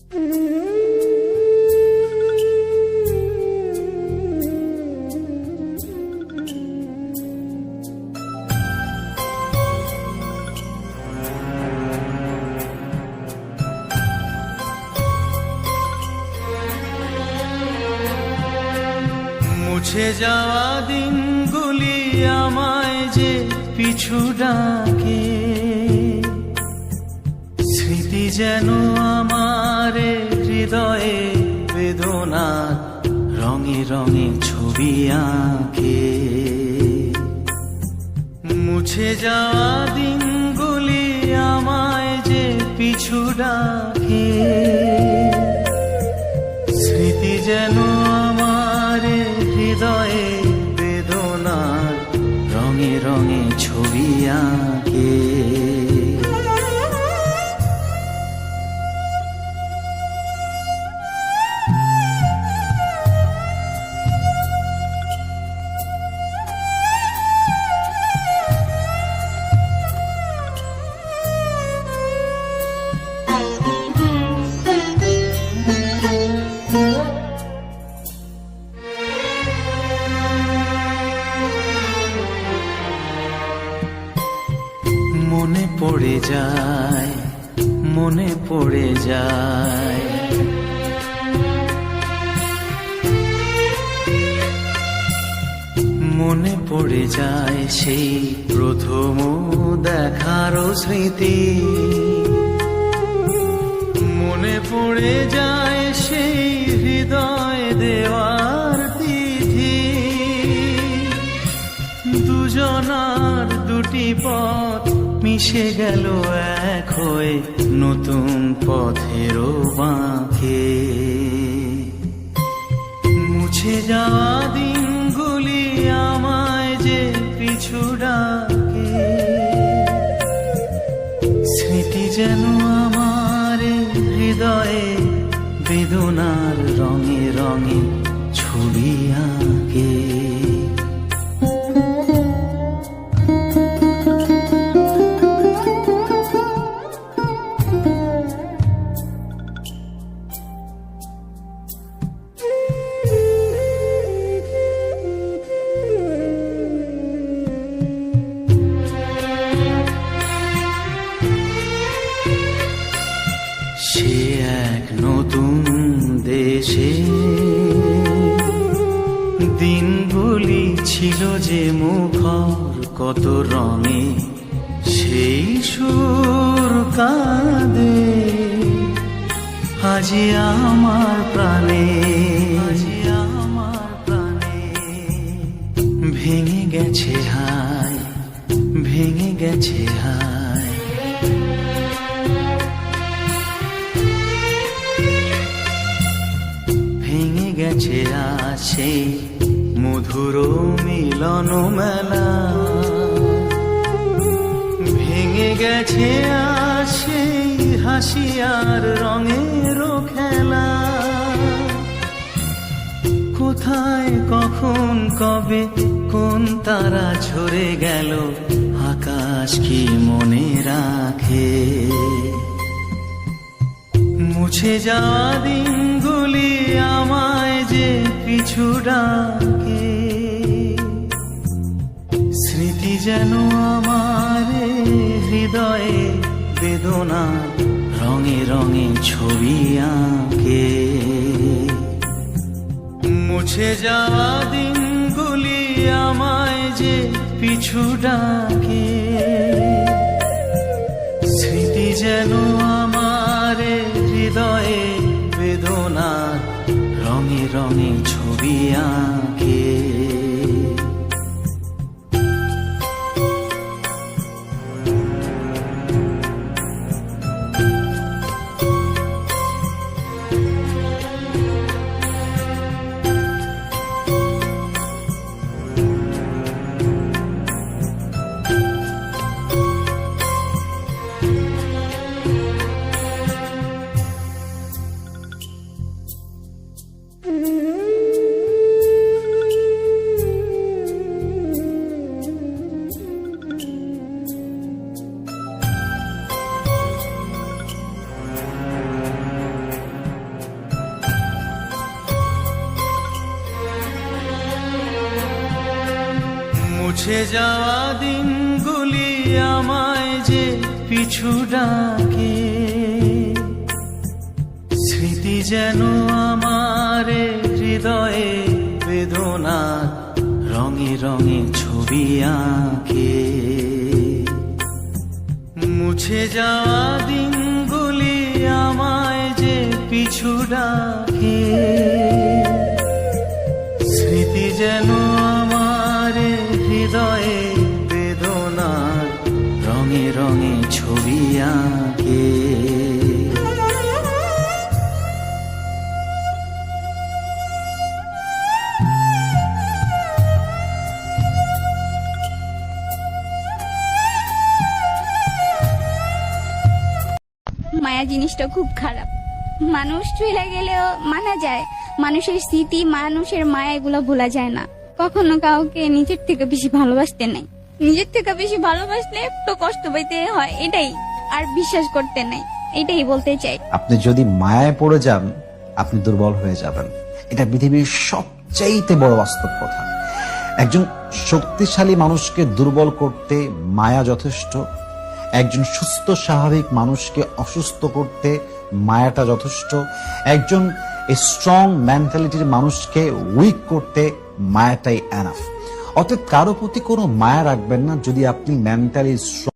মুছে যাওয়া দিনগুলি আমায় যে পিছু ডাকে, স্মৃতি যেন আমার হৃদয়ে বেদনার রঙে রঙে ছবি আঁকে। মুছে যাওয়া দিনগুলি আমায় যে পিছু ডাকে, স্মৃতি যেন আমার হৃদয়ে বেদনার রঙে রঙে ছবি আঁকে। মনে পড়ে যায়, মনে পড়ে যায়, মনে পড়ে যায় সেই প্রথম দেখার স্মৃতি। মনে পড়ে যায় সেই হৃদয় দেওয়ার তিথি। দুজনার দুটি পথ মিশে গেল এক হয়ে নতুন পথেরও বাঁকে। মুছে যাওয়া দিনগুলি আমায় যে পিছু ডাকে, স্মৃতি যেন আমার হৃদয়ে বেদনার রঙে রঙে ছবি আঁকে। সে এক নতুন দেশে দিনগুলি ছিল যে মুখর কত রঙে, সেই সুর কাঁদে আজি আমার প্রাণে, আজি আমার প্রাণে। ভেঙে গেছে হায়, ভেঙে গেছে হায়, ভেঙে গেছে আসে মধুর মিলন মেলা। ভেঙে গেছে আসে হাসি আর রঙের খেলা। কোথায় কখন কবে কোন তারা ঝরে গেল, আকাশ কি মনে রাখে। মুছে যাওয়া দিনগুলি আমায় যে পিছু ডাকে, স্মৃতি যেন আমার হৃদয়ে বেদনা রঙে রঙে ছবি আঁকে। মুছে যাওয়া দিনগুলি আমায় যে পিছু ডাকে, স্মৃতি যেন আমার হৃদয়ে বেদনার রঙে রঙে ছবি আঁকে। মুছে যাওয়া দিনগুলি আমায় যে পিছু ডাকে, স্মৃতি যেন আমার হৃদয়ে বেদনার রঙে রঙে ছবি আঁকে। মুছে যাওয়া দিনগুলি আমায় যে পিছু ডাকে, স্মৃতি যেন আমার হৃদয়ে বেদনার রঙে রঙে ছবি আঁকে। মায়া জিনিসটা খুব খারাপ। মানুষ চলে গেলেও মানা যায়, মানুষের স্মৃতি, মানুষের মায়া এগুলো ভোলা যায় না। কখনো কাউকে নিজের থেকে বেশি ভালোবাসতে নাই, নিজের থেকে বেশি ভালোবাসলে একটু কষ্ট পাইতে হয়, এটাই। আর বিশ্বাস করতে নাই, এটাই বলতে চাই। আপনি যদি মায়ায় পড়ে যান, আপনি দুর্বল হয়ে যাবেন। এটা পৃথিবীর সবচাইতে বড় বাস্তব কথা। একজন শক্তিশালী মানুষকে দুর্বল করতে মায়া যথেষ্ট, একজন সুস্থ স্বাভাবিক মানুষকে অসুস্থ করতে মায়াটা যথেষ্ট, একজন স্ট্রং মেন্টালিটির মানুষকে উইক করতে মায়াটাই এনাফ। অতএব কারো প্রতি কোনো মায়া রাখবেন না যদি আপনি মেন্টালি স্ট্রং।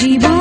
জীবন